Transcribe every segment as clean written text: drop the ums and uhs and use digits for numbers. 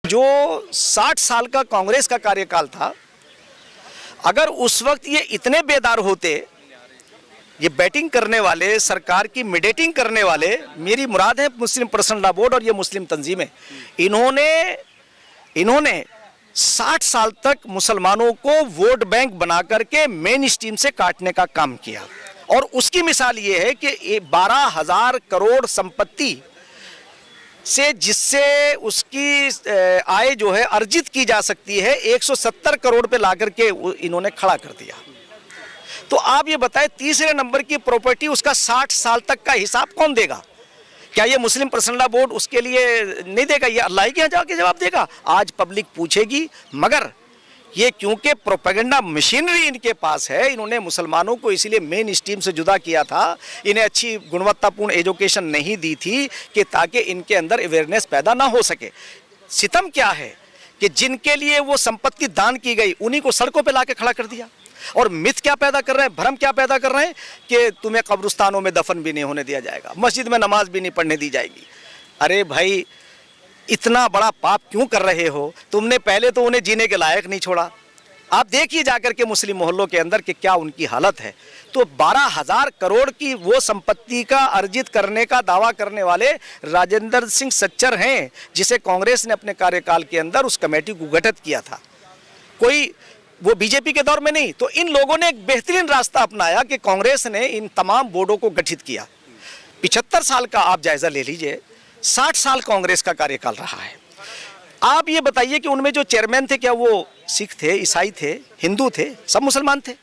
जो 60 साल का कांग्रेस का कार्यकाल था, अगर उस वक्त ये इतने बेदार होते, ये बैटिंग करने वाले, सरकार की मिडेटिंग करने वाले, मेरी मुराद है मुस्लिम पर्सनल लॉ बोर्ड और ये मुस्लिम तंजीमें, इन्होंने 60 साल तक मुसलमानों को वोट बैंक बना करके मेन स्ट्रीम से काटने का काम किया। और उसकी मिसाल ये है कि 12,000 करोड़ संपत्ति से जिससे उसकी आय जो है अर्जित की जा सकती है, 170 करोड़ पे ला करके इन्होंने खड़ा कर दिया। तो आप ये बताएं, तीसरे नंबर की प्रॉपर्टी, उसका 60 साल तक का हिसाब कौन देगा? क्या ये मुस्लिम पर्सनल लॉ बोर्ड उसके लिए नहीं देगा? ये अल्लाह के यहाँ जाके जवाब देगा? आज पब्लिक पूछेगी। मगर ये क्योंकि प्रोपेगेंडा मशीनरी इनके पास है, इन्होंने मुसलमानों को इसीलिए मेन स्ट्रीम से जुदा किया था, इन्हें अच्छी गुणवत्तापूर्ण एजुकेशन नहीं दी थी कि ताकि इनके अंदर अवेयरनेस पैदा ना हो सके। सितम क्या है कि जिनके लिए वो संपत्ति दान की गई, उन्हीं को सड़कों पे लाके खड़ा कर दिया। और मिथ क्या पैदा कर रहे हैं, भ्रम क्या पैदा कर रहे हैं कि तुम्हें कब्रिस्तानों में दफन भी नहीं होने दिया जाएगा, मस्जिद में नमाज भी नहीं पढ़ने दी जाएगी। अरे भाई, इतना बड़ा पाप क्यों कर रहे हो? तुमने पहले तो उन्हें जीने के लायक नहीं छोड़ा। आप देखिए जाकर के मुस्लिम मोहल्लों के अंदर कि क्या उनकी हालत है। तो 12,000 करोड़ की वो संपत्ति का अर्जित करने का दावा करने वाले राजेंद्र सिंह सच्चर हैं, जिसे कांग्रेस ने अपने कार्यकाल के अंदर उस कमेटी को गठित किया था, कोई वो बीजेपी के दौर में नहीं। तो इन लोगों ने एक बेहतरीन रास्ता अपनाया कि कांग्रेस ने इन तमाम बोर्डों को गठित किया। 75 साल का आप जायजा ले लीजिए, 60 साल कांग्रेस का कार्यकाल रहा है। आप ये बताइए कि उनमें जो चेयरमैन थे, क्या वो सिख थे, ईसाई थे, हिंदू थे? सब मुसलमान थे।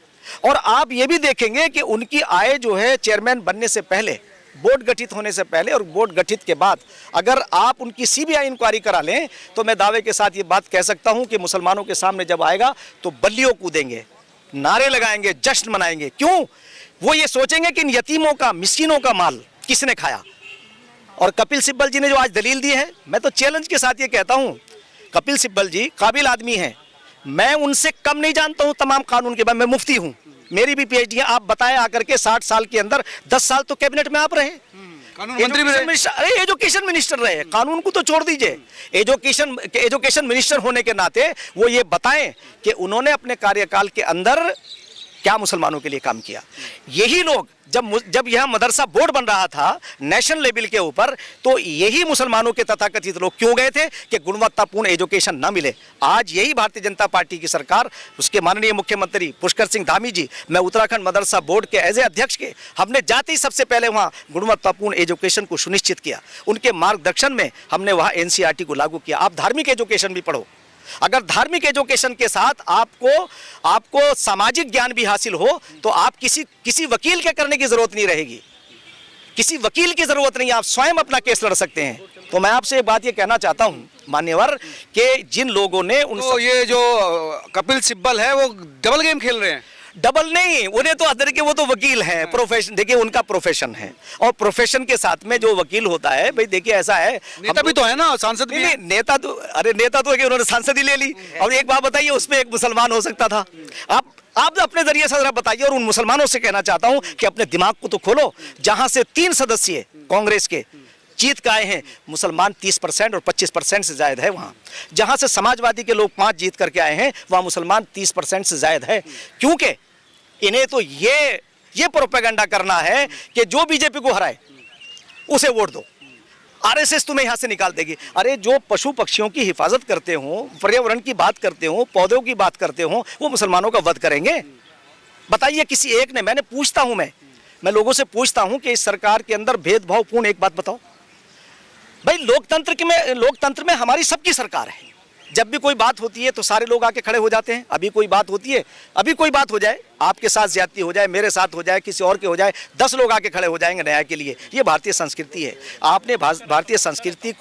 और आप ये भी देखेंगे कि उनकी आय जो है चेयरमैन बनने से पहले, बोर्ड गठित होने से पहले और बोर्ड गठित के बाद, अगर आप उनकी सीबीआई इंक्वायरी करा लें तो मैं दावे के साथ ये बात कह सकता हूं कि मुसलमानों के सामने जब आएगा तो बल्लियों कूदेंगे, नारे लगाएंगे, जश्न मनाएंगे। क्यों? वो ये सोचेंगे कि इन यतीमों का, मिस्कीनों का माल किसने खाया। और कपिल सिब्बल जी ने जो आज दलील दी है, मैं तो चैलेंज के साथ ये कहता हूं, कपिल सिब्बल जी काबिल आदमी हैं, मैं उनसे कम नहीं जानता हूं तमाम कानून के बारे में। मैं मुफ्ती हूं, मेरी भी पीएचडी है। आप बताएं आकर के 60 साल के अंदर 10 साल तो कैबिनेट में आप रहे, कानून मंत्री भी रहे, अरे एजुकेशन मिनिस्टर रहे। कानून को तो छोड़ दीजिए, एजुकेशन मिनिस्टर होने के नाते वो ये बताएं कि उन्होंने अपने कार्यकाल के अंदर क्या मुसलमानों के लिए काम किया। यही लोग जब यह मदरसा बोर्ड बन रहा था नेशनल लेवल के ऊपर, तो यही मुसलमानों के तथाकथित लोग क्यों गए थे कि गुणवत्तापूर्ण एजुकेशन ना मिले। आज यही भारतीय जनता पार्टी की सरकार, उसके माननीय मुख्यमंत्री पुष्कर सिंह धामी जी, मैं उत्तराखंड मदरसा बोर्ड के एज ए अध्यक्ष के, हमने जाते ही सबसे पहले वहाँ गुणवत्तापूर्ण एजुकेशन को सुनिश्चित किया। उनके मार्गदर्शन में हमने वहाँ एनसीईआरटी को लागू किया। आप धार्मिक एजुकेशन भी पढ़ो, अगर धार्मिक एजुकेशन के साथ आपको सामाजिक ज्ञान भी हासिल हो तो आप किसी वकील के करने की जरूरत नहीं रहेगी, किसी वकील की जरूरत नहीं, आप स्वयं अपना केस लड़ सकते हैं। तो मैं आपसे एक बात ये कहना चाहता हूं मान्यवर कि जिन लोगों ने तो ये जो कपिल सिब्बल है वो डबल गेम खेल रहे हैं। डबल नहीं, उन्हें तो अदर के, वो तो वकील हैं, प्रोफेशन, देखिए उनका प्रोफेशन है। और प्रोफेशन के साथ में जो वकील होता है, भाई देखिए ऐसा है, नेता भी तो है ना, सांसद भी है। नेता तो, अरे नेता तो है कि उन्होंने सांसद ही ले ली। और एक बात बताइए, उसमें एक मुसलमान हो सकता था। आप अपने जरिए से जरा बताइए। और उन मुसलमानों से कहना चाहता हूं कि अपने दिमाग को तो खोलो। जहां से 3 सदस्य कांग्रेस के जीत के आए हैं, मुसलमान 30% और 25% से ज्यादा है वहां। जहां से समाजवादी के लोग 5 जीत करके आए हैं, वहां मुसलमान 30% से ज्यादा है। क्योंकि इन्हें तो ये प्रोपेगेंडा करना है कि जो बीजेपी को हराए उसे वोट दो, आरएसएस तुम्हें यहां से निकाल देगी। अरे जो पशु पक्षियों की हिफाजत करते हो, पर्यावरण की बात करते हो, पौधों की बात करते हो, वो मुसलमानों का वध करेंगे? बताइए किसी एक ने। मैं लोगों से पूछता हूं कि इस सरकार के अंदर भेदभावपूर्ण एक बात बताओ। भाई लोकतंत्र में हमारी सबकी सरकार है। जब भी कोई बात होती है तो सारे लोग आके खड़े हो जाते हैं। अभी कोई बात होती है, अभी कोई बात हो जाए, आपके साथ ज्यादती हो जाए, मेरे साथ हो जाए, किसी और के हो जाए, 10 लोग आके खड़े हो जाएंगे न्याय के लिए। ये भारतीय संस्कृति है। आपने भारतीय संस्कृति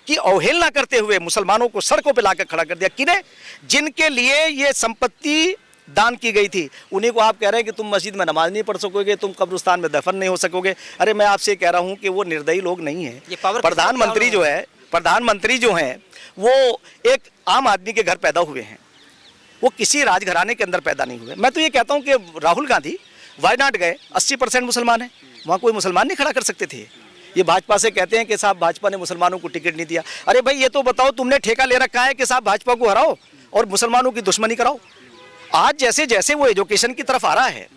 की अवहेलना करते हुए मुसलमानों को सड़कों पर लाकर खड़ा कर दिया। किन्हें? जिनके लिए ये संपत्ति दान की गई थी, उन्हीं को आप कह रहे हैं कि तुम मस्जिद में नमाज नहीं पढ़ सकोगे, तुम कब्रिस्तान में दफन नहीं हो सकोगे। अरे मैं आपसे कह रहा हूं कि वो निर्दयी लोग नहीं है। प्रधानमंत्री जो हैं वो एक आम आदमी के घर पैदा हुए हैं, वो किसी राजघराने के अंदर पैदा नहीं हुए। मैं तो ये कहता हूं कि राहुल गांधी वायनाड गए, 80% मुसलमान हैं, वहां कोई मुसलमान नहीं खड़ा कर सकते थे। ये भाजपा से कहते हैं कि साहब भाजपा ने मुसलमानों को टिकट नहीं दिया। अरे भाई ये तो बताओ, तुमने ठेका ले रखा है कि साहब भाजपा को हराओ और मुसलमानों की दुश्मनी कराओ। आज जैसे जैसे वो एजुकेशन की तरफ आ रहा है,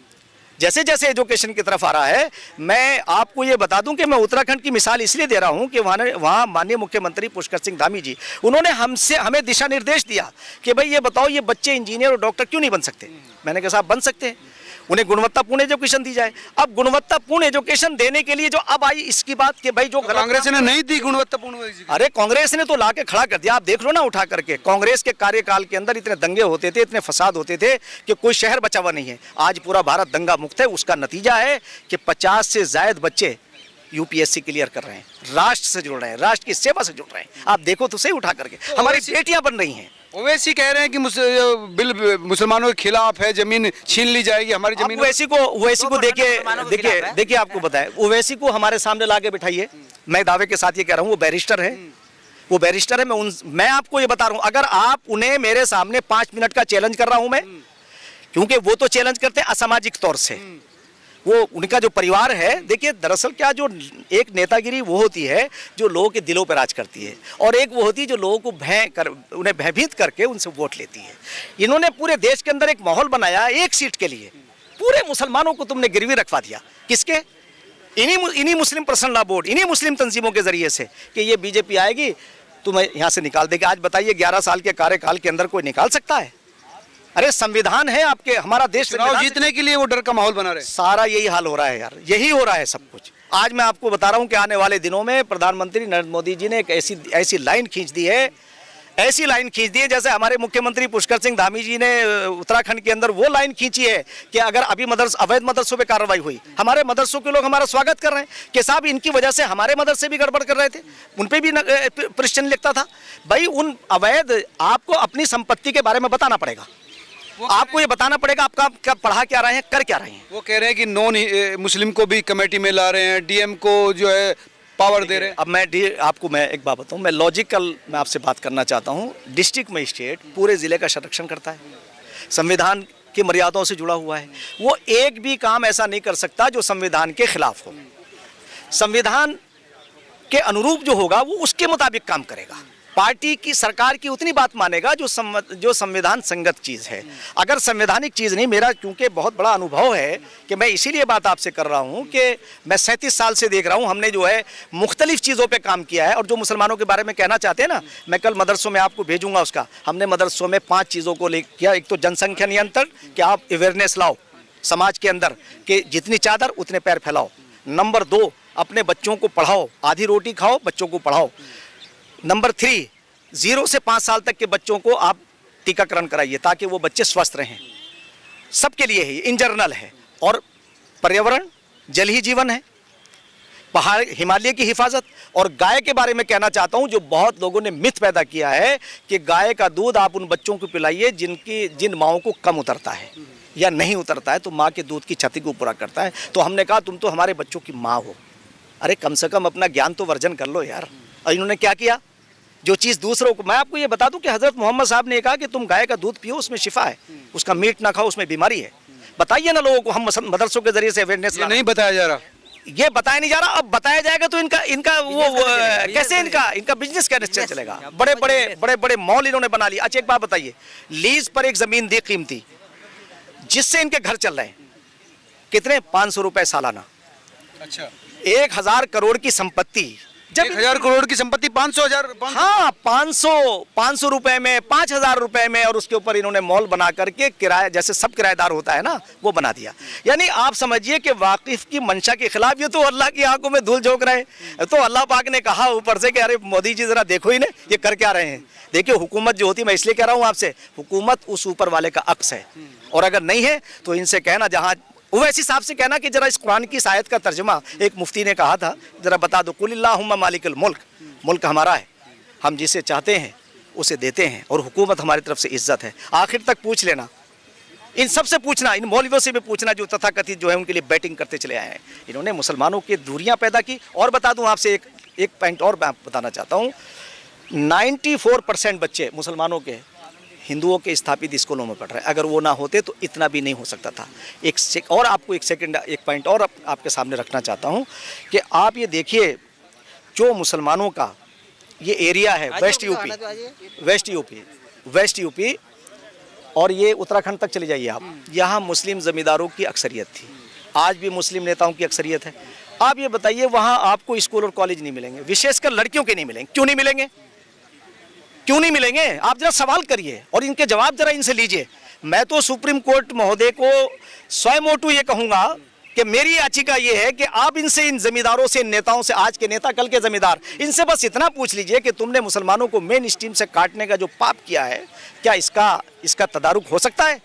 जैसे जैसे एजुकेशन की तरफ आ रहा है, मैं आपको ये बता दूं कि मैं उत्तराखंड की मिसाल इसलिए दे रहा हूं कि वहाँ माननीय मुख्यमंत्री पुष्कर सिंह धामी जी, उन्होंने हमें दिशा निर्देश दिया कि भाई ये बताओ ये बच्चे इंजीनियर और डॉक्टर क्यों नहीं बन सकते। मैंने कहा साहब बन सकते हैं, उन्हें गुणवत्तापूर्ण एजुकेशन दी जाए। अब गुणवत्तापूर्ण एजुकेशन देने के लिए जो अब आई इसकी बात कि भाई जो कांग्रेस ने नहीं दी गुणवत्तापूर्ण। अरे कांग्रेस ने तो लाके खड़ा कर दिया। आप देख लो ना उठा करके, कांग्रेस के कार्यकाल के अंदर इतने दंगे होते थे, इतने फसाद होते थे कि कोई शहर बचा हुआ नहीं है। आज पूरा भारत दंगा मुक्त है। उसका नतीजा है कि 50 से ज्यादा बच्चे यूपीएससी क्लियर कर रहे हैं, राष्ट्र से जुड़ रहे हैं, राष्ट्र की सेवा से जुड़ रहे हैं। आप देखो तो सही उठा करके, हमारी बेटियां बन रही हैं। ओवैसी कह रहे हैं कि बिल मुसलमानों के खिलाफ है, जमीन छीन ली जाएगी हमारी जमीन। ओवैसी को देखिए आपको बताएं, ओवैसी को हमारे सामने लाके बिठाइए। मैं दावे के साथ ये कह रहा हूँ, वो बैरिस्टर है, वो बैरिस्टर है। मैं आपको ये बता रहा हूँ, अगर आप उन्हें मेरे सामने 5 मिनट का चैलेंज कर रहा हूं मैं, क्योंकि वो तो चैलेंज करते हैं असामाजिक तौर से। वो उनका जो परिवार है, देखिए दरअसल क्या, जो एक नेतागिरी वो होती है जो लोगों के दिलों पर राज करती है, और एक वो होती है जो लोगों को उन्हें भयभीत करके उनसे वोट लेती है। इन्होंने पूरे देश के अंदर एक माहौल बनाया एक सीट के लिए, पूरे मुसलमानों को तुमने गिरवी रखवा दिया। किसके? इन्हीं मुस्लिम पर्सनल लॉ बोर्ड, इन्हीं मुस्लिम तंजीमों के जरिए से कि ये बीजेपी आएगी तुम्हें यहाँ से निकाल देगी। आज बताइए 11 साल के कार्यकाल के अंदर कोई निकाल सकता है? अरे संविधान है आपके, हमारा देश चुनाव जीतने के लिए वो डर का माहौल बना रहे। सारा यही हाल हो रहा है यार, यही हो रहा है सब कुछ। आज मैं आपको बता रहा हूं कि आने वाले दिनों में प्रधानमंत्री नरेंद्र मोदी जी ने एक ऐसी लाइन खींच दी है, ऐसी लाइन खींच दी है, जैसे हमारे मुख्यमंत्री पुष्कर सिंह धामी जी ने उत्तराखंड के अंदर वो लाइन खींची है कि अगर अभी अवैध मदरसों पे कार्रवाई हुई, हमारे मदरसों के लोग हमारा स्वागत कर रहे हैं कि साहब इनकी वजह से हमारे मदरसे भी गड़बड़ कर रहे थे, उन पे भी प्रश्न लिखता था। भाई उन अवैध, आपको अपनी संपत्ति के बारे में बताना पड़ेगा, आपको ये बताना पड़ेगा आपका पढ़ा क्या रहे हैं, कर क्या रहे हैं। वो कह रहे हैं कि नॉन मुस्लिम को भी कमेटी में ला रहे हैं, डीएम को जो है पावर दे रहे हैं। अब मैं एक बात बताऊं, मैं आपसे बात करना चाहता हूं। डिस्ट्रिक्ट मजिस्ट्रेट पूरे जिले का संरक्षण करता है, संविधान की मर्यादाओं से जुड़ा हुआ है। वो एक भी काम ऐसा नहीं कर सकता जो संविधान के खिलाफ हो। संविधान के अनुरूप जो होगा वो उसके मुताबिक काम करेगा। पार्टी की, सरकार की उतनी बात मानेगा जो संविधान संगत चीज़ है। अगर संवैधानिक चीज़ नहीं, मेरा क्योंकि बहुत बड़ा अनुभव है कि मैं इसीलिए बात आपसे कर रहा हूं कि मैं 37 साल से देख रहा हूं, हमने जो है मुख्तलिफ चीज़ों पे काम किया है। और जो मुसलमानों के बारे में कहना चाहते हैं ना, मैं कल मदरसों में आपको भेजूंगा उसका। हमने मदरसों में 5 चीज़ों को ले किया। एक तो जनसंख्या नियंत्रण, कि आप अवेयरनेस लाओ समाज के अंदर कि जितनी चादर उतने पैर फैलाओ। नंबर 2, अपने बच्चों को पढ़ाओ, आधी रोटी खाओ, बच्चों को पढ़ाओ। नंबर 3, 0 से 5 साल तक के बच्चों को आप टीकाकरण कराइए ताकि वो बच्चे स्वस्थ रहें। सबके लिए ही इन जनरल है। और पर्यावरण, जल ही जीवन है, पहाड़ हिमालय की हिफाजत। और गाय के बारे में कहना चाहता हूं, जो बहुत लोगों ने मिथ पैदा किया है कि गाय का दूध आप उन बच्चों को पिलाइए जिन माओं को कम उतरता है या नहीं उतरता है, तो माँ के दूध की क्षति को पूरा करता है। तो हमने कहा तुम तो हमारे बच्चों की माँ हो, अरे कम से कम अपना ज्ञान तो वर्जन कर लो यार। और इन्होंने क्या किया, जो चीज़ दूसरों को, मैं आपको ये बता दूं कि हजरत मोहम्मद साहब ने कहा कि तुम गाय का दूध पियो, उसमें शिफा है, उसका मीट ना खाओ, उसमें बीमारी है। बताइए ना लोगों को, हम मदरसों के जरिए से अवेयरनेस नहीं बताया जा रहा, ये बताया नहीं जा रहा। अब बताया जाएगा तो इनका वो कैसे इनका बिजनेस कैसे चलेगा। बड़े बड़े मॉल इन्होंने बना लिया। अच्छा एक बात बताइए, लीज पर एक जमीन दी कीमती, जिससे इनके घर चल रहे हैं, कितने? 500 रुपए सालाना। अच्छा, 1000 करोड़ की संपत्ति, जब 1000 करोड़ की संपत्ति 500,000, हाँ 500 रुपए में, 5000 रुपए में, और उसके ऊपर इन्होंने मॉल बना करके किराया, जैसे सब किराएदार होता है ना, वो बना दिया। यानी आप समझिए कि वाकिफ की मंशा के खिलाफ ये तो अल्लाह की आंखों में धूल झोंक रहे हैं। तो अल्लाह पाक ने कहा ऊपर से कि अरे मोदी जी जरा देखो ही ना ये कर क्या रहे हैं। देखिए हुकूमत जो होती है, मैं इसलिए कह रहा हूँ आपसे, हुकूमत उस ऊपर वाले का अक्स है, और अगर नहीं है तो इनसे कहना, जहाँ ओवैसी साहब से कहना कि जरा इस कुरान की इस आयत का तर्जुमा, एक मुफ्ती ने कहा था, जरा बता दो, कुलिल्लाहुम्मा मालिकुल मुल्क, मुल्क हमारा है, हम जिसे चाहते हैं उसे देते हैं, और हुकूमत हमारी तरफ से इज्जत है। आखिर तक पूछ लेना, इन सब से पूछना, इन मौलवियों से भी पूछना जो तथाकथित जो है उनके लिए बैटिंग करते चले आए हैं। इन्होंने मुसलमानों की दूरियां पैदा की। और बता दूं आपसे एक पॉइंट और मैं बताना चाहता हूँ, 94% बच्चे मुसलमानों के हिंदुओं के स्थापित स्कूलों में पढ़ रहे हैं। अगर वो ना होते तो इतना भी नहीं हो सकता था। और आपको एक पॉइंट और आपके सामने रखना चाहता हूँ कि आप ये देखिए, जो मुसलमानों का ये एरिया है वेस्ट यूपी और ये उत्तराखंड तक चले जाइए आप, यहाँ मुस्लिम ज़मींदारों की अक्सरियत थी, आज भी मुस्लिम नेताओं की अक्सरियत है। आप ये बताइए, वहाँ आपको स्कूल और कॉलेज नहीं मिलेंगे, विशेषकर लड़कियों के नहीं मिलेंगे। क्यों नहीं मिलेंगे? क्यों नहीं मिलेंगे? आप जरा सवाल करिए और इनके जवाब जरा इनसे लीजिए। मैं तो सुप्रीम कोर्ट महोदय को स्वयं ये कहूँगा कि मेरी याचिका ये है कि आप इनसे, इन जमींदारों से, इन नेताओं से, आज के नेता कल के जमींदार, इनसे बस इतना पूछ लीजिए कि तुमने मुसलमानों को मेन स्ट्रीम से काटने का जो पाप किया है, क्या इसका तदारुक हो सकता है?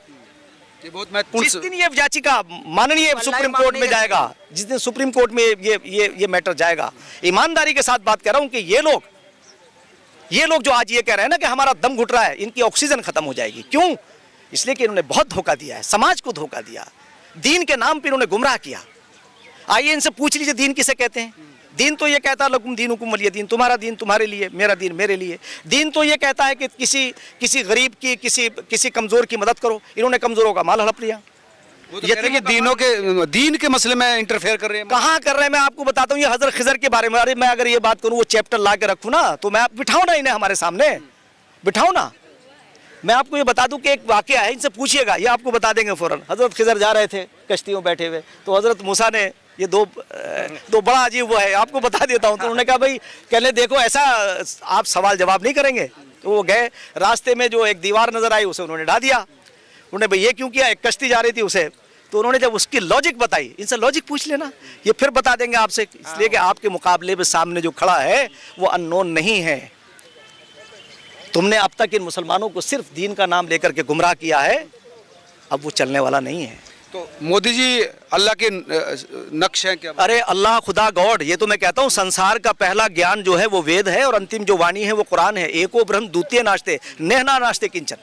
ये बहुत महत्वपूर्ण। जिस दिन ये याचिका माननीय सुप्रीम कोर्ट में जाएगा, जिस दिन सुप्रीम कोर्ट में ये मैटर जाएगा, ईमानदारी के साथ बात कर रहा हूं कि ये लोग जो आज ये कह रहे हैं ना कि हमारा दम घुट रहा है, इनकी ऑक्सीजन खत्म हो जाएगी। क्यों? इसलिए कि इन्होंने बहुत धोखा दिया है, समाज को धोखा दिया, दीन के नाम पर इन्होंने गुमराह किया। आइए इनसे पूछ लीजिए दीन किसे कहते हैं। दीन तो ये कहता है लकुम दीनुकुम वलिय दीन, तुम्हारा दीन तुम्हारे लिए, मेरा दीन मेरे लिए। दीन तो ये कहता है कि किसी गरीब की, किसी कमजोर की मदद करो। इन्होंने कमजोरों का माल हड़प लिया। वो तो कह रहे हैं कि दीन के मसले में इंटरफेयर कर रहे हैं। कहाँ कर रहे हैं? मैं आपको बताता हूँ, ये हजरत खिजर के बारे में। अरे मैं अगर ये बात करूँ, वो चैप्टर ला के रखूँ ना, तो मैं बिठाओ ना इन्हें हमारे सामने, बिठाओ ना। मैं आपको ये बता दूं कि एक वाकया है, इनसे पूछिएगा, ये आपको बता देंगे फौरन। हजरत खिजर जा रहे थे कश्तियों बैठे हुए, तो हजरत मूसा ने, ये दो बड़ा अजीब वो है, आपको बता देता हूँ। तो उन्होंने कहा भाई, कहने देखो ऐसा आप सवाल जवाब नहीं करेंगे। तो वो गए, रास्ते में जो एक दीवार नजर आई उसे उन्होंने ढा दिया। उन्होंने भाई ये क्यों किया? एक कश्ती जा रही थी उसे, तो उन्होंने जब उसकी लॉजिक बताई, इनसे लॉजिक पूछ लेना, ये फिर बता देंगे आपसे। इसलिए कि आपके मुकाबले में सामने जो खड़ा है वो अननोन नहीं है। तुमने अब तक इन मुसलमानों को सिर्फ दीन का नाम लेकर के गुमराह किया है, अब वो चलने वाला नहीं है। तो मोदी जी अल्लाह के नक्श हैं क्या? अरे अल्लाह, खुदा, गॉड, ये तो मैं कहता हूँ संसार का पहला ज्ञान जो है वो वेद है और अंतिम जो वाणी है वो कुरान है। एको ब्रह्म द्वितीय नास्ते नेहना नास्ते किंचन,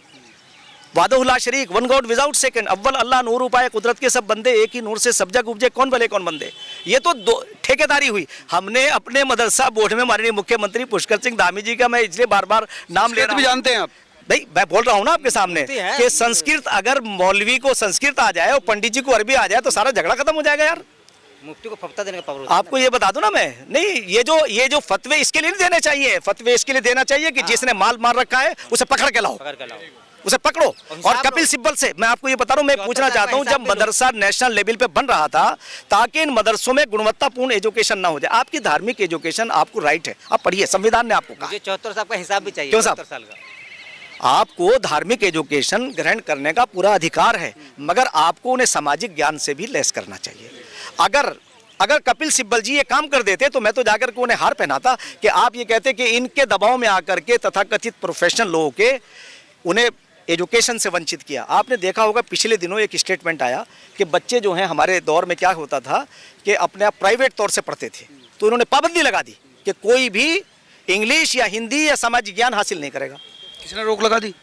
वादहुल्ला शरीक, वन गॉड विदाउट सेकंड, अव्वल अल्लाह नूर उपाय, कुदरत के सब बंदे, एक ही नूर से सब जग उपजे, कौन भले कौन बंदे। ये तो दो ठेकेदारी हुई। हमने अपने मदरसा बोर्ड में माननीय मुख्यमंत्री पुष्कर सिंह धामी जी का मैं इसलिए बार बार नाम ले रहा हूं, जानते हैं आप भाई, मैं बोल रहा हूँ ना आपके सामने कि संस्कृत, अगर मौलवी को संस्कृत आ जाए और पंडित जी को अरबी आ जाए तो सारा झगड़ा खत्म हो जाएगा यार। मुफ्ती को फतवा देने का पावर। आपको ये बता दूं ना मैं, नहीं, ये जो फतवे इसके लिए नहीं देने चाहिए, फतवे इसके लिए देना चाहिए कि जिसने माल मार रखा है उसे पकड़ के लाओ, उसे पकड़ो। और कपिल सिब्बल से मैं आपको ये बता रहा हूँ, मैं पूछना चाहता हूँ, जब मदरसा नेशनल लेवल पे बन रहा था ताकि इन मदरसों में गुणवत्तापूर्ण एजुकेशन ना हो जाए। आपकी धार्मिक एजुकेशन आपको राइट है, आप पढ़िए, संविधान ने आपको कहा। 74 साल का हिसाब भी चाहिए। क्यों साहब? 74 साल का आपको धार्मिक एजुकेशन ग्रहण करने का पूरा अधिकार है, मगर आपको उन्हें सामाजिक ज्ञान से भी लेस करना चाहिए। अगर कपिल सिब्बल जी ये काम कर देते तो मैं तो जाकर के उन्हें हार पहनाता कि आप ये कहते कि इनके दबाव में आकर के तथाकथित प्रोफेशनल लोगों के उन्हें एजुकेशन से वंचित किया। आपने देखा होगा पिछले दिनों एक स्टेटमेंट आया कि बच्चे जो हैं, हमारे दौर में क्या होता था कि अपने आप प्राइवेट तौर से पढ़ते थे, तो उन्होंने पाबंदी लगा दी कि कोई भी इंग्लिश या हिंदी या सामाजिक ज्ञान हासिल नहीं करेगा। किसने रोक लगा दी?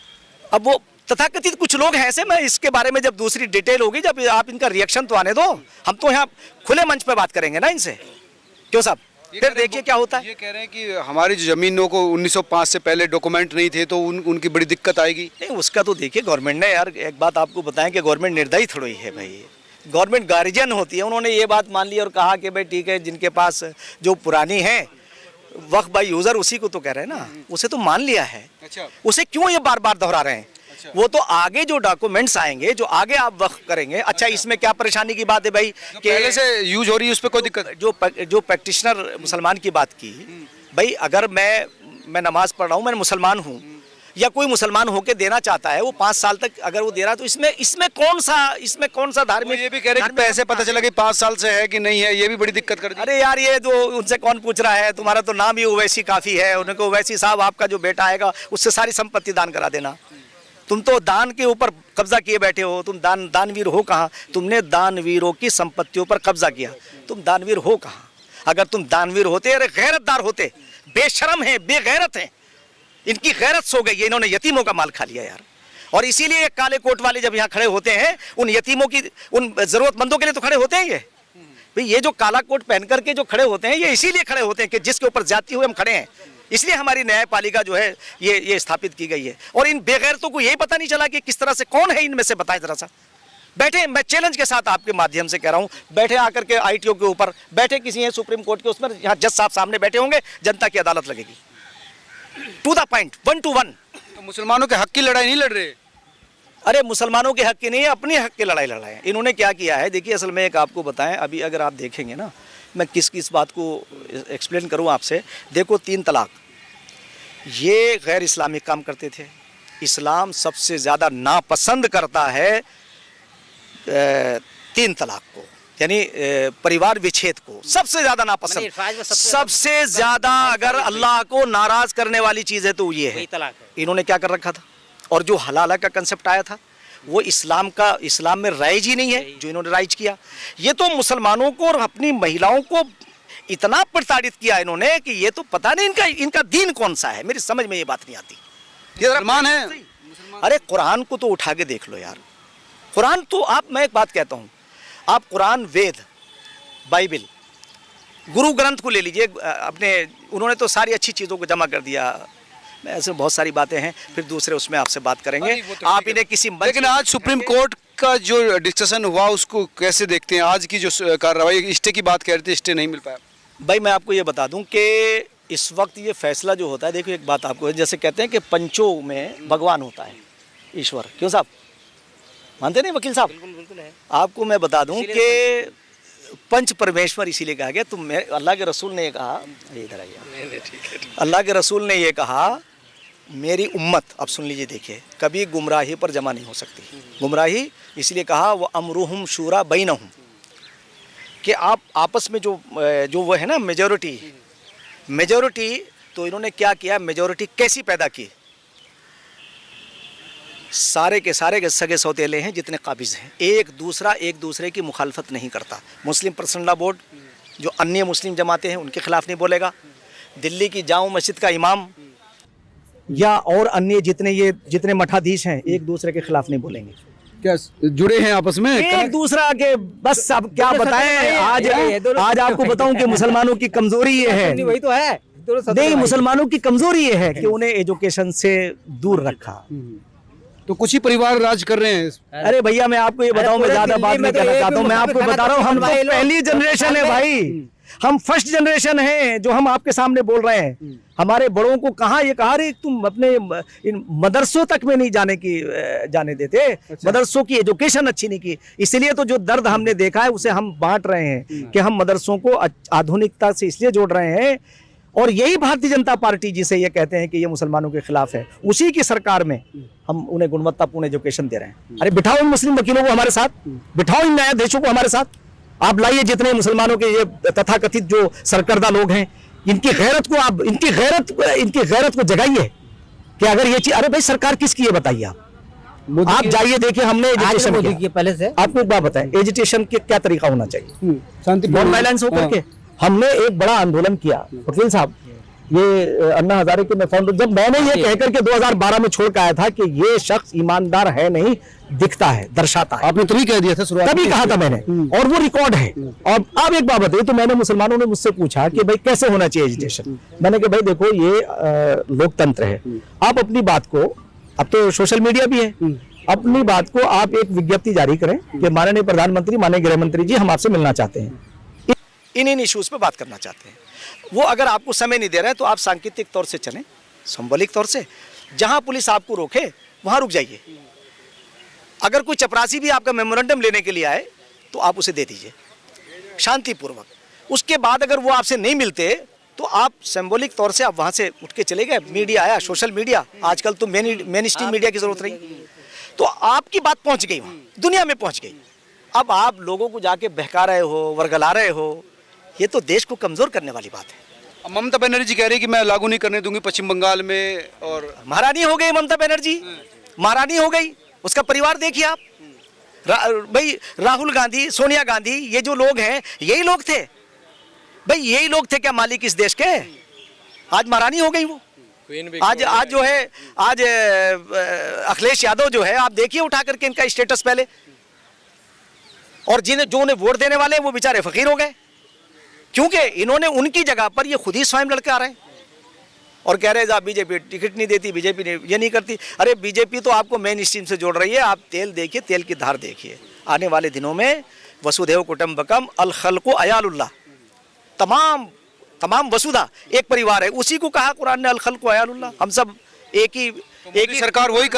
अब वो तथाकथित कुछ लोग हैं ऐसे, मैं इसके बारे में जब दूसरी डिटेल होगी, जब आप इनका रिएक्शन तो आने दो, हम तो यहाँ खुले मंच पे बात करेंगे ना इनसे। क्यों साहब? फिर देखिए क्या होता है। ये कह रहे हैं कि हमारी जो जमीनों को 1905 से पहले डॉक्यूमेंट नहीं थे तो उनकी बड़ी दिक्कत आएगी। नहीं, उसका तो देखिए गवर्नमेंट ने, यार एक बात आपको बताएं कि गवर्नमेंट निर्दयी थोड़ी है भाई, गवर्नमेंट गार्जियन होती है। उन्होंने ये बात मान ली और कहा कि भाई ठीक है, जिनके पास जो पुरानी है वक्फ बाय यूजर, उसी को तो कह रहे हैं ना, उसे तो मान लिया है। अच्छा, उसे क्यों ये बार बार दोहरा रहे हैं? अच्छा। वो तो आगे जो डॉक्यूमेंट्स आएंगे, जो आगे आप वक्फ करेंगे। अच्छा, इसमें क्या परेशानी की बात है भाई कि पहले से यूज हो रही है, उस पर कोई दिक्कत? जो प्रैक्टिशनर मुसलमान की बात की भाई, अगर मैं नमाज पढ़ रहा हूँ, मैं मुसलमान हूँ, या कोई मुसलमान होके देना चाहता है, वो 5 साल तक अगर वो दे रहा है, तो इसमें कौन सा धार्मिक? ये भी कह रहे हैं कि पैसे पता चला कि 5 साल से है कि नहीं है, ये भी बड़ी दिक्कत कर दी। अरे यार, ये जो उनसे कौन पूछ रहा है? तुम्हारा तो नाम ही ओवैसी काफी है। उनको ओवैसी साहब, आपका जो बेटा आएगा उससे सारी संपत्ति दान करा देना। तुम तो दान के ऊपर कब्जा किए बैठे हो। तुम दानवीर हो कहाँ? तुमने दानवीरों की संपत्तियों पर कब्जा किया। तुम दानवीर हो कहाँ? अगर तुम दानवीर होते, अरे गैरतदार होते। बेशरम है, बेगैरत है, इनकी गैरत सो गई है, इन्होंने यतीमों का माल खा लिया यार। और इसीलिए काले कोट वाले जब यहाँ खड़े होते हैं, उन यतीमों की, उन जरूरतमंदों के लिए तो खड़े होते हैं। ये भाई, ये जो काला कोट पहन करके जो खड़े होते हैं, ये इसीलिए खड़े होते हैं कि जिसके ऊपर जाती हुए हम खड़े हैं। इसलिए हमारी न्यायपालिका जो है ये स्थापित की गई है। और इन बेगैरतों को यही पता नहीं चला कि किस तरह से, कौन है इनमें से, बताएं जरा सा। बैठे, मैं चैलेंज के साथ आपके माध्यम से कह रहा हूं, बैठे आकर के आईटीओ के ऊपर बैठे, किसी हैं सुप्रीम कोर्ट के उसमें, यहाँ जज साहब सामने बैठे होंगे, जनता की अदालत लगेगी, टू द पॉइंट, 1 to 1। तो मुसलमानों के हक की लड़ाई नहीं लड़ रहे। अरे मुसलमानों के हक की नहीं है, अपने हक की लड़ाई लड़ा है। इन्होंने क्या किया है, देखिए असल में एक आपको बताएं, अभी अगर आप देखेंगे ना, मैं किस किस बात को एक्सप्लेन करूं आपसे। देखो 3 तलाक, ये गैर इस्लामिक काम करते थे। इस्लाम सबसे ज़्यादा नापसंद करता है 3 तलाक को, यानी परिवार विच्छेद को सबसे ज़्यादा नापसंद। सबसे ज़्यादा अगर अल्लाह को नाराज़ करने वाली चीज़ है तो ये है तलाक। इन्होंने क्या कर रखा था, और जो हलाला का कंसेप्ट आया था वो इस्लाम में राइज ही नहीं है, जो इन्होंने राइज किया। ये तो मुसलमानों को और अपनी महिलाओं को इतना प्रताड़ित किया इन्होंने कि ये तो पता नहीं इनका दीन कौन सा है, मेरी समझ में ये बात नहीं आती। ये मुसलमान है। अरे कुरान को तो उठा के देख लो यार, कुरान तो मैं एक बात कहता हूँ, आप कुरान, वेद, बाइबल, गुरु ग्रंथ को ले लीजिए अपने, उन्होंने तो सारी अच्छी चीज़ों को जमा कर दिया। ऐसे बहुत सारी बातें हैं, फिर दूसरे उसमें आपसे बात करेंगे। आप इन्हें किसी लेकिन आज सुप्रीम कोर्ट का जो डिस्कशन हुआ उसको कैसे देखते हैं? आज की जो कार्रवाई, स्टे की बात कह रहे थे, स्टे नहीं मिल पाया। भाई मैं आपको ये बता दूं कि इस वक्त ये फैसला जो होता है, देखो एक बात आपको, जैसे कहते हैं कि पंचों में भगवान होता है, ईश्वर, क्यों साहब मानते नहीं वकील साहब? बिल्कुल है। आपको मैं बता दूं कि पंच परमेश्वर इसीलिए कहा गया। तुम, अल्लाह के रसूल ने ये कहा, इधर आइए, अल्लाह के रसूल ने ये कहा, मेरी उम्मत, अब सुन लीजिए, देखिए, कभी गुमराही पर जमा नहीं हो सकती। गुमराही इसलिए कहा, वो अमरुहुम शूरा बैनहुम, कि आप आपस में जो वो है ना मेजॉरिटी, तो इन्होंने क्या किया, मेजॉरिटी कैसी पैदा की, सारे के सगे सौतेले हैं जितने काबिज हैं, एक दूसरे की मुखालफत नहीं करता। मुस्लिम पर्सनल लॉ बोर्ड जो अन्य मुस्लिम जमाते हैं उनके खिलाफ नहीं बोलेगा, दिल्ली की जामा मस्जिद का इमाम या और अन्य जितने मठाधीश हैं एक दूसरे के खिलाफ नहीं बोलेंगे। क्या जुड़े हैं आपस में एक दूसरा के, बस अब क्या बताएं, आज आपको बताऊं कि मुसलमानों की कमजोरी ये है, वही तो है, नहीं, मुसलमानों की कमजोरी ये है कि उन्हें एजुकेशन से दूर रखा। तो कुछ ही परिवार राज कर रहे हैं। अरे भैया मैं आपको ये बताऊं, मैं ज्यादा बात नहीं कहना चाहता हूं, मैं आपको बता रहा हूं, हम तो पहली जनरेशन है भाई, हम फर्स्ट जनरेशन हैं जो हम आपके सामने बोल रहे हैं। हमारे बड़ों को कहाँ ये कहा, रे तुम अपने इन मदरसों तक में नहीं जाने देते। अच्छा। मदरसों की एजुकेशन अच्छी नहीं की, इसलिए तो जो दर्द हमने देखा है उसे हम बांट रहे हैं कि हम मदरसों को आधुनिकता से इसलिए जोड़ रहे हैं। और यही भारतीय जनता पार्टी जिसे ये कहते हैं कि ये मुसलमानों के खिलाफ है, उसी की सरकार में हम उन्हें गुणवत्तापूर्ण एजुकेशन दे रहे हैं। अरे बिठाओ इन मुस्लिम वकीलों को हमारे साथ, बिठाओ इन न्यायाधीशों को हमारे साथ, आप लाइए जितने मुसलमानों के ये तथाकथित जो सरकर्दा लोग हैं, इनकी गैरत को आप, इनकी गैरत को जगाइए कि अगर ये चीज, अरे भाई सरकार किसकी है बताइए आप जाइए देखिए, हमने एजुकेशन किया पहले से, आपको एक बात बताएं, एजुकेशन के क्या तरीका होना चाहिए, शांतिपूर्ण वायलेंस होकर के। हमने एक बड़ा आंदोलन किया वकील साहब, ये अन्ना हजारे के मैं फाउंडर, जब मैंने ये कहकर के 2012 में छोड़ के आया था कि ये शख्स ईमानदार है नहीं, दिखता है, दर्शाता है, आपने तभी कह दिया था, तभी कहा था मैंने, और वो रिकॉर्ड है। और अब एक बात बताइए, तो मैंने, मुसलमानों ने मुझसे पूछा कि भाई कैसे होना चाहिए एजुकेशन, मैंने कहा भाई देखो ये लोकतंत्र है, आप अपनी बात को, अब तो सोशल मीडिया भी है, अपनी बात को आप एक विज्ञप्ति जारी करें कि माननीय प्रधानमंत्री, माननीय गृह मंत्री जी, हम आपसे मिलना चाहते हैं, इन इश्यूज पे बात करना चाहते हैं। वो अगर आपको समय नहीं दे रहे हैं तो आप सांकेतिक तौर से चलें, सिंबॉलिक तौर से, जहां पुलिस आपको रोके वहां रुक जाइए। अगर कोई चपरासी भी आपका मेमोरेंडम लेने के लिए आए तो आप उसे दे दीजिए शांतिपूर्वक। उसके बाद अगर वो आपसे नहीं मिलते तो आप सिंबॉलिक तौर से आप वहां से उठ के चले गए। मीडिया आया, सोशल मीडिया, आजकल तो मेन स्ट्रीम मीडिया की जरूरत नहीं, तो आपकी बात पहुंच गई, वहां दुनिया में पहुंच गई। अब आप लोगों को जाके बहका रहे हो, वर्गला रहे हो, ये तो देश को कमजोर करने वाली बात है। ममता बनर्जी कह रही है कि मैं लागू नहीं करने दूंगी पश्चिम बंगाल में, और महारानी हो गई ममता बनर्जी, महारानी हो गई, उसका परिवार देखिए आप, भाई राहुल गांधी, सोनिया गांधी, ये जो लोग हैं यही लोग थे भाई, यही लोग थे क्या मालिक इस देश के? आज महारानी हो गई वो, आज जो है, आज अखिलेश यादव जो है, आप देखिए उठा करके इनका स्टेटस पहले, और जो उन्हें वोट देने वाले वो बेचारे फकीर हो गए, क्योंकि इन्होंने उनकी जगह पर ये खुद ही स्वयं लड़के आ रहे हैं। और कह रहे हैं बीजेपी टिकट नहीं देती, बीजेपी ये नहीं करती। अरे बीजेपी तो आपको मेन स्ट्रीम से जोड़ रही है। आप तेल देखिए, तेल की धार देखिए। आने वाले दिनों में वसुधैव कुटुंबकम अल खल्कु अयालुल्लाह, तमाम वसुधा एक परिवार है। उसी को कहा कुरान ने अल खल्कु अयालुल्लाह। हम सब एक ही सरकार वही